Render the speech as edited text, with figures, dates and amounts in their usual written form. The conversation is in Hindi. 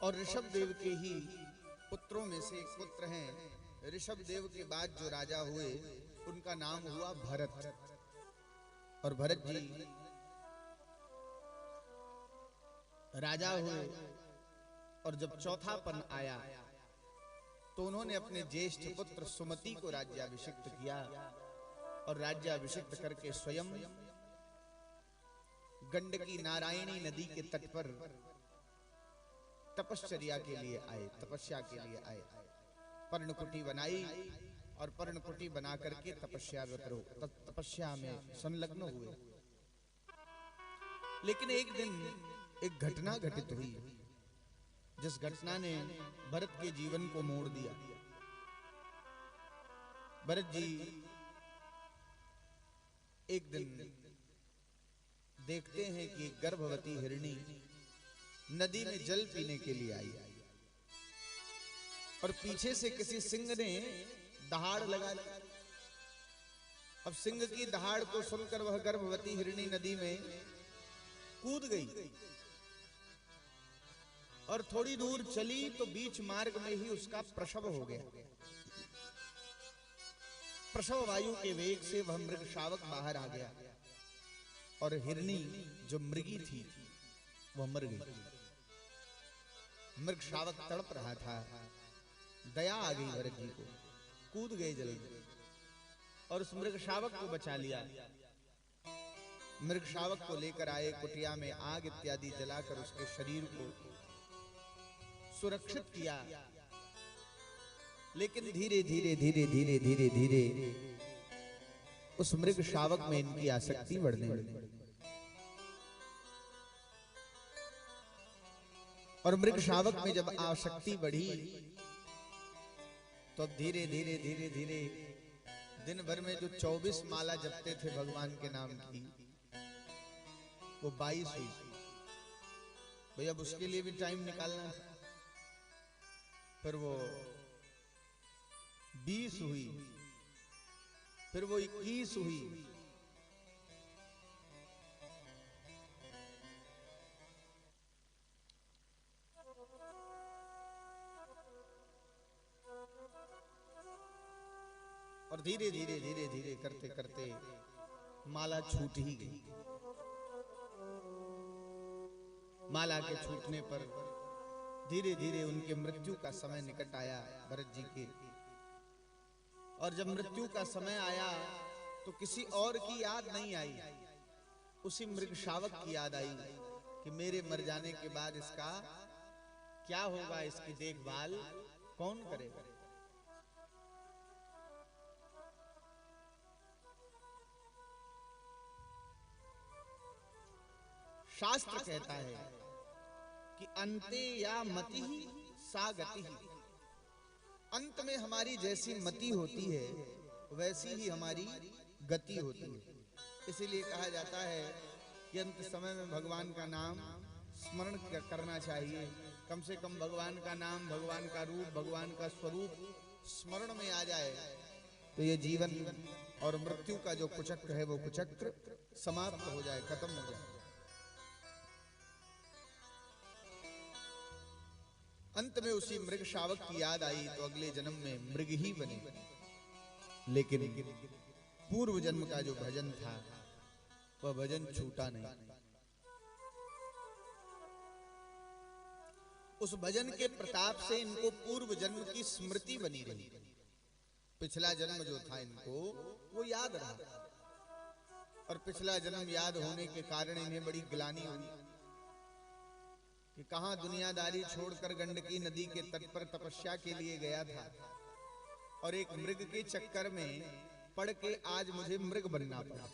और ऋषभ देव के ही पुत्रों में से एक पुत्र हैं। ऋषभ देव के बाद जो राजा हुए उनका नाम हुआ भरत। और भरत जी राजा हुए और जब चौथापन आया तो उन्होंने अपने ज्येष्ठ पुत्र सुमति को राज्याभिषिक्त किया और राज्याभिषिक्त करके स्वयं गंडकी नारायणी नदी के तट पर तपश्चर्या के लिए आए, तपस्या के लिए आए। पर्णकुटी बनाई और पर्णकुटी बना करके तपस्या में संलग्न हुए। लेकिन एक दिन एक घटना घटित हुई जिस घटना ने भरत के जीवन को मोड़ दिया। भरत जी एक दिन देखते हैं कि गर्भवती हिरणी नदी में जल पीने के लिए आई और पीछे से किसी सिंह ने दहाड़ लगा ली। अब सिंह की दहाड़ को सुनकर वह गर्भवती हिरणी नदी में कूद गई और थोड़ी दूर चली तो बीच मार्ग में ही उसका प्रसव हो गया। प्रसव वायु के वेग से वह मृग शावक बाहर आ गया और हिरणी जो मृगी थी वह मर गई। मृग शावक तड़प रहा था। दया आ गई भरत जी को, कूद गए जल में और उस मृग शावक को बचा लिया। मृग शावक को लेकर आए, कुटिया में आग इत्यादि जलाकर उसके शरीर को सुरक्षित किया। लेकिन धीरे धीरे धीरे धीरे धीरे धीरे उस मृग शावक में इनकी आसक्ति बढ़ने लगी और मृग शावक में जब आसक्ति बढ़ी तो धीरे धीरे धीरे धीरे दिन भर में जो 24 माला जपते थे भगवान के नाम की वो 22 हुई। भैया अब उसके लिए भी टाइम निकालना था। फिर वो 20 हुई, फिर वो 21 हुई, और धीरे धीरे धीरे धीरे करते करते माला छूट ही गई। माला के छूटने पर धीरे धीरे उनके मृत्यु का समय निकट आया भरत जी के। और जब मृत्यु का समय आया तो किसी और की याद नहीं आई, उसी मृग शावक की याद आई कि मेरे मर जाने के बाद इसका क्या होगा, इसकी देखभाल कौन करेगा। शास्त्र कहता है कि अंते या मति ही सा गति ही। अंत में हमारी जैसी मति होती है वैसी ही हमारी गति होती है। इसीलिए कहा जाता है कि अंत समय में भगवान का नाम स्मरण करना चाहिए। कम से कम भगवान का नाम, भगवान का रूप, भगवान का स्वरूप स्मरण में आ जाए तो ये जीवन और मृत्यु का जो कुचक्र है वो कुचक्र समाप्त हो जाए, खत्म हो जाए। अंत में उसी मृग शावक की याद आई तो अगले जन्म में मृग ही बने। लेकिन पूर्व जन्म का जो भजन था वह भजन छूटा नहीं। उस भजन के प्रताप से इनको पूर्व जन्म की स्मृति बनी रही। पिछला जन्म जो था इनको वो याद रहा और पिछला जन्म याद होने के कारण इन्हें बड़ी ग्लानि हुई कि कहां दुनियादारी छोड़कर गंडकी नदी के तट पर तपस्या के लिए गया था और एक मृग के चक्कर में पड़ के आज मुझे मृग बनना पड़ा।